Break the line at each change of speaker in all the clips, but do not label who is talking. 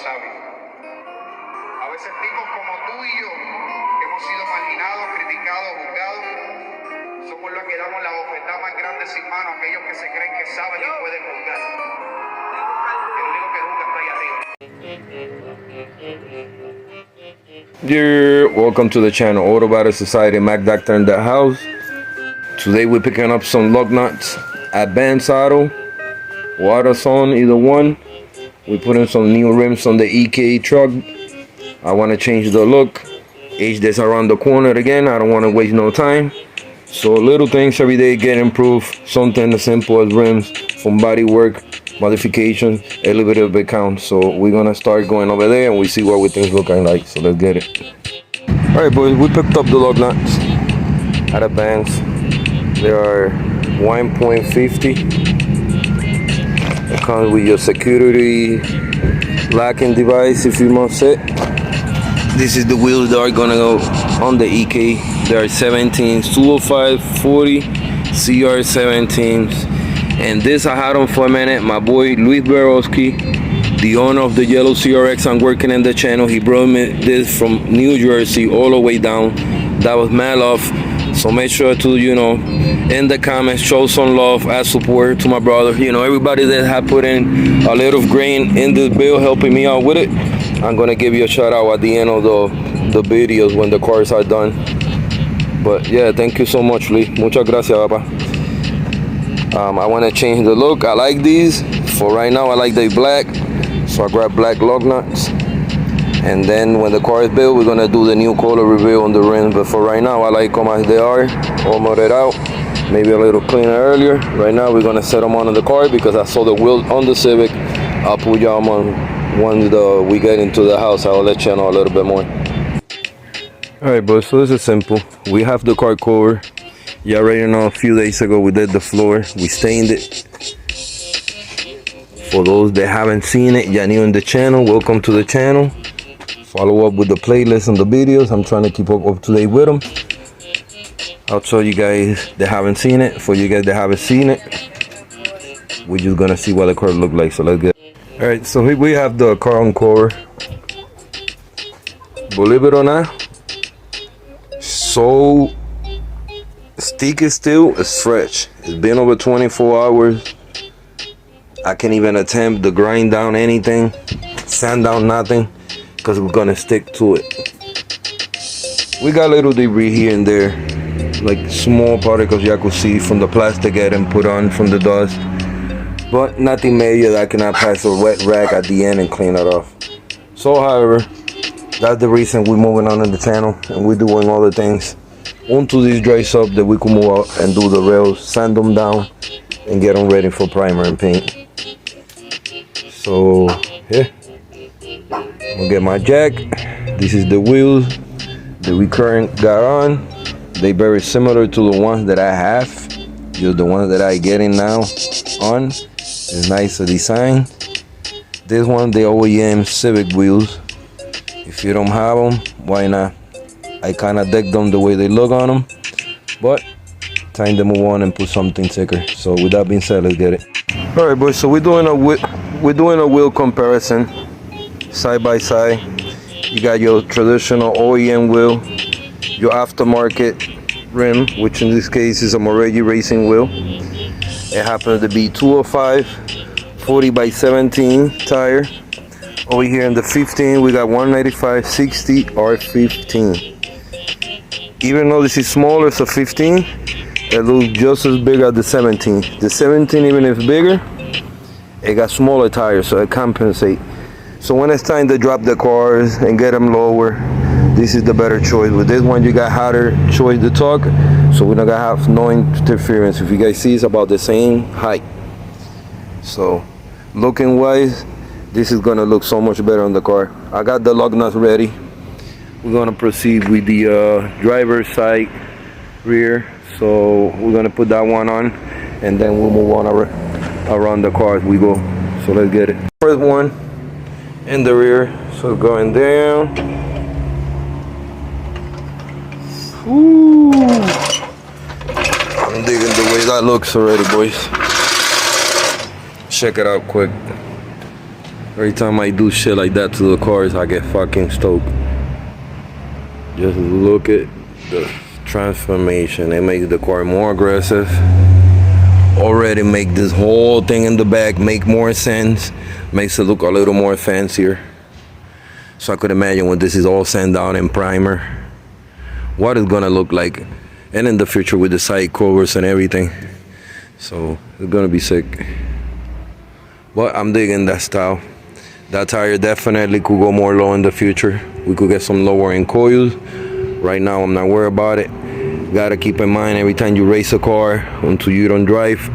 sabios. A veces tipos como tú y yo, que hemos sido marginados, criticados, juzgados, somos los que damos la bofetada más grande sin mano a aquellos que se creen que saben y pueden juzgar. El único que juzga está ahí arriba.
Dear, welcome to the channel Auto Battle Society. Mac Doctor in the house. Today we're picking up some lug nuts at Ben's Auto, Waterzone, either one. We put in some new rims on the EK truck. I want to change the look, age this around the corner again. I don't want to waste no time. So little things every day get improved. Something as simple as rims, from body work, modification, a little bit counts. So we're gonna start going over there and we see what we think looking like. So let's get it. All right, boys, we picked up the lug nuts at Ben's. They are 1.50. It comes with your security locking device, if you must say. This is the wheels that are gonna go on the EK. There are 17s, 205, 40, CR 17s. And this I had on for a minute. My boy Luis Borowski, the owner of the yellow CRX I'm working in the channel, he brought me this from New Jersey all the way down. That was mad love. So make sure to, in the comments, show some love as support to my brother. Everybody that had put in a little grain in this bill helping me out with it, I'm gonna give you a shout out at the end of the videos when the cars are done. But yeah, thank you so much, Lee. Muchas gracias, papa. I want to change the look. I like these. For right now, I like the black, so I grab black lug nuts. And then when the car is built, we're gonna do the new color reveal on the rims. But for right now, I like them as they are, all modded out. Maybe a little cleaner earlier. Right now, we're gonna set them on the car because I saw the wheels on the Civic. I'll put y'all on once we get into the house. I'll let you know a little bit more. All right, boys. So this is simple. We have the car cover. You already know a few days ago we did the floor. We stained it. For those that haven't seen it, you're new in the channel, welcome to the channel. Follow up with the playlist and the videos. I'm trying to keep up to date with them. I'll show you guys that haven't seen it. For you guys that haven't seen it, we're just gonna see what the car look like. So let's get it. All right, so here we have the car on cover. Believe it or not, so sticky still, it's fresh. It's been over 24 hours. I can't even attempt to grind down anything, sand down nothing, because we're gonna stick to it. We got little debris here and there, like small particles you could see from the plastic getting put on from the dust, but nothing major that I cannot pass a wet rag at the end and clean it off. So however, that's the reason we're moving on in the channel and we're doing all the things onto this dries up that we can move out and do the rails, sand them down and get them ready for primer and paint. So yeah, I'm gonna get my jack. This is the wheels that we currently got on. They very similar to the ones that I have, just the ones that I getting now on. It's nicer design. This one, the OEM Civic wheels. If you don't have them, why not? I kind of dig them the way they look on them, but time to move on and put something thicker. So with that being said, let's get it. All right, boys. So we're doing a wheel comparison, side by side. You got your traditional OEM wheel, your aftermarket rim, which in this case is a Moretti Racing wheel. It happens to be 205, 40 by 17 tire. Over here in the 15, we got 195 60 R15. Even though this is smaller, it's a 15, it looks just as big as the 17. The 17, even if bigger, it got smaller tires, so it compensates. So when it's time to drop the cars and get them lower, this is the better choice. With this one, you got harder choice to talk, so we're not gonna have no interference. If you guys see, it's about the same height. So looking wise, this is gonna look so much better on the car. I got the lug nuts ready. We're gonna proceed with the driver's side rear. So we're gonna put that one on, and then we'll move on around the car as we go. So let's get it. First one in the rear. So going down. Ooh. I'm digging the way that looks already, boys. Check it out quick. Every time I do shit like that to the cars, I get fucking stoked. Just look at the transformation. It makes the car more aggressive. Already make this whole thing in the back make more sense. Makes it look a little more fancier. So I could imagine when this is all sand down and primer, what it's gonna look like. And in the future with the side covers and everything. So it's gonna be sick. But I'm digging that style. That tire definitely could go more low in the future. We could get some lowering coils. Right now I'm not worried about it. Gotta keep in mind every time you race a car until you don't drive,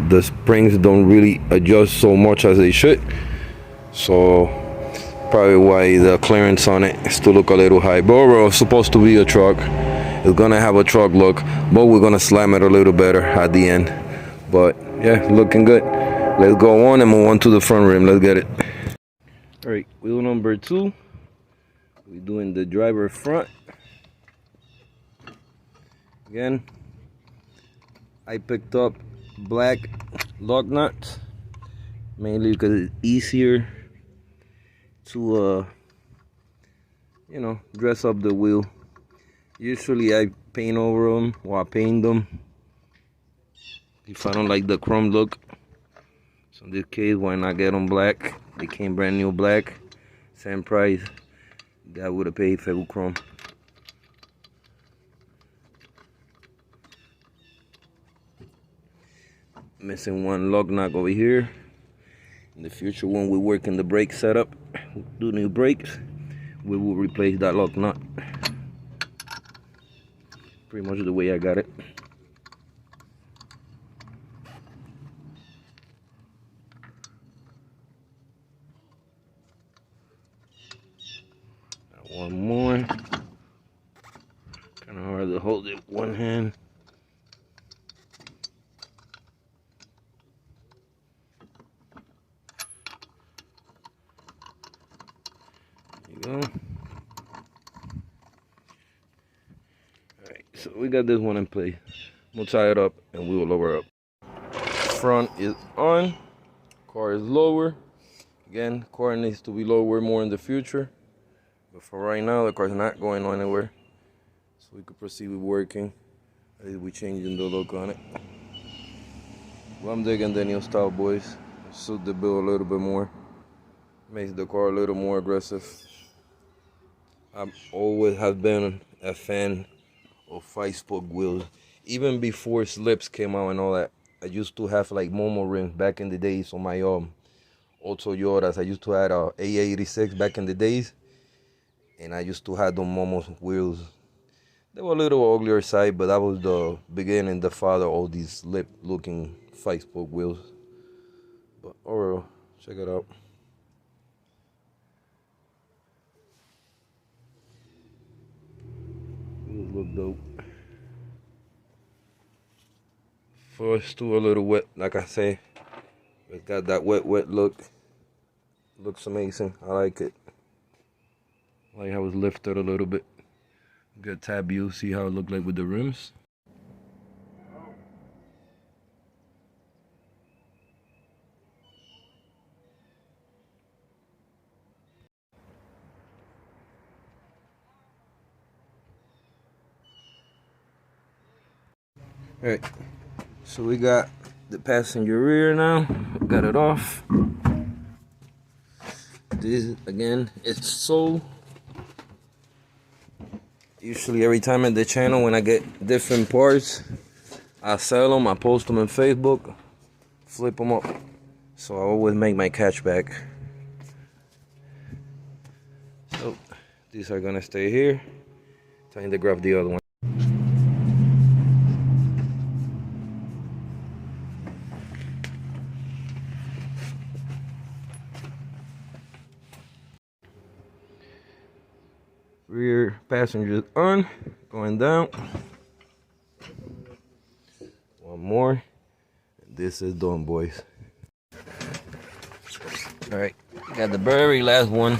the springs don't really adjust so much as they should. So probably why the clearance on it still look a little high. But overall it's supposed to be a truck. It's gonna have a truck look, but we're gonna slam it a little better at the end. But yeah, looking good. Let's go on and move on to the front rim. Let's get it. All right, wheel number 2. We're doing the driver front. Again, I picked up black lug nuts, mainly because it's easier to, dress up the wheel. Usually I paint over them, or I paint them if I don't like the chrome look. So in this case, why not get them black? They came brand new black, same price. That would have paid for chrome. Missing one lug nut over here. In the future, when we work in the brake setup, do new brakes, we will replace that lug nut. Pretty much the way I got it. One more. Kind of hard to hold it with one hand. There you go. Alright, so we got this one in place. We'll tie it up and we will lower up. Front is on. Car is lower. Again, car needs to be lower more in the future. But for right now, the car's not going anywhere. So we could proceed with working. We're changing the look on it. Well, I'm digging the new style, boys. Suit the bill a little bit more. Makes the car a little more aggressive. I always have been a fan of 5-spoke wheels. Even before slips came out and all that. I used to have like Momo rims back in the days on my old Toyotas. I used to have a A86 back in the days. And I used to have the Momo wheels. They were a little uglier side, but that was the beginning, the father of all these slip looking 5-spoke wheels. But overall, check it out. Wheels look dope. First two a little wet, like I say. It's got that wet look. Looks amazing. I like it. I like how it's lifted a little bit. Good tab view. See how it looked like with the rims. Alright, so we got the passenger rear now. Got it off. This again, it's sold. Usually every time at the channel when I get different parts, I sell them, I post them on Facebook, flip them up. So I always make my cash back. So these are gonna stay here. Time to grab the other one. Rear passengers on, going down. One more. This is done, boys. Alright, got the very last one.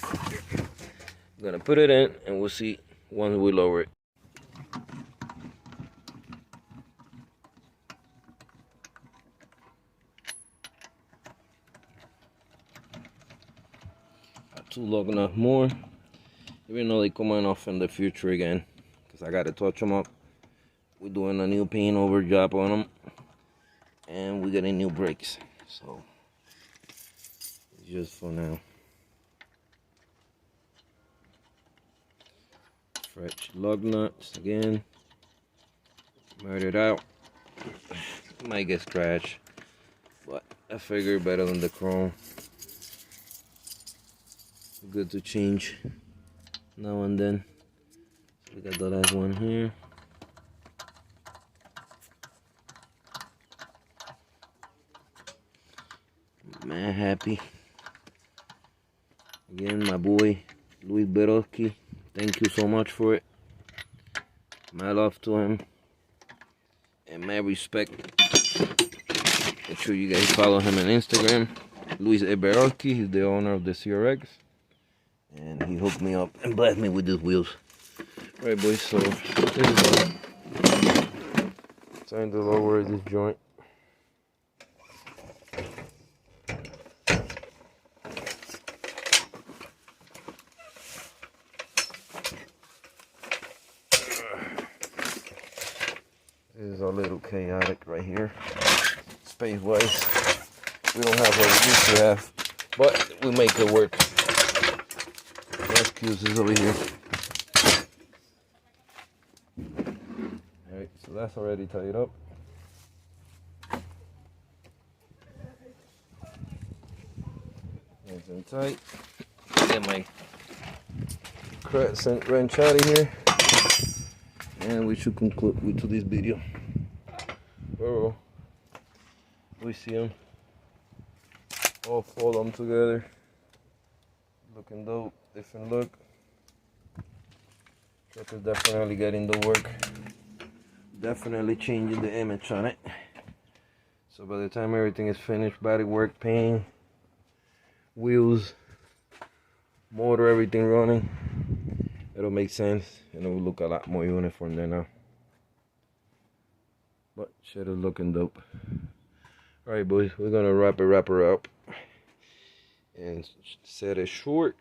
I'm gonna put it in and we'll see once we lower it. 2 lug nuts more, even though they coming off in the future again, because I gotta touch them up. We're doing a new paint over job on them, and we're getting new brakes, so it's just for now. Fresh lug nuts again, murdered out. Might get scratched, but I figure better than the chrome. Good to change now and then. We got the last one here. Man, happy. Again, my boy Luis Berowski. Thank you so much for it. My love to him and my respect. Make sure you guys follow him on Instagram. Luis Berowski. He's the owner of the CRX. And he hooked me up and blessed me with these wheels. Alright boys, so this is time to lower this joint. This is a little chaotic right here. Space wise. We don't have what we used to have, but we make it work. Excuses over here. Alright, so that's already tied up. Nice and tight. Get my crescent wrench out of here. And we should conclude with this video. Oh, we see them. All 4 of them together. Looking dope. Different look. Truck is definitely getting the work. Definitely changing the image on it. So by the time everything is finished, body work, paint, wheels, motor, everything running, it'll make sense and it will look a lot more uniform than now. But shit is looking dope. Alright boys, we're gonna wrap her up and set it short.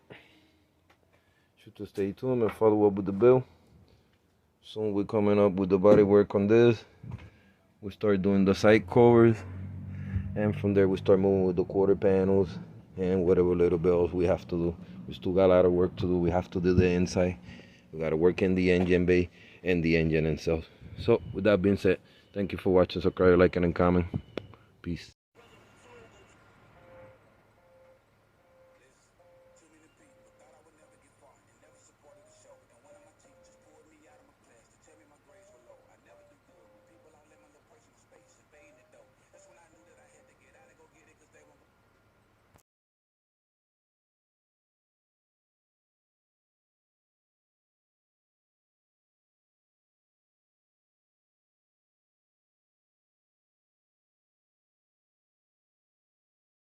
To stay tuned and follow up with the build. Soon we're coming up with the body work on this. We start doing the side covers, and from there we start moving with the quarter panels and whatever little bells we have to do. We still got a lot of work to do. We have to do the inside. We got to work in the engine bay and the engine itself. So with that being said, thank you for watching. Subscribe, like, and comment. Peace.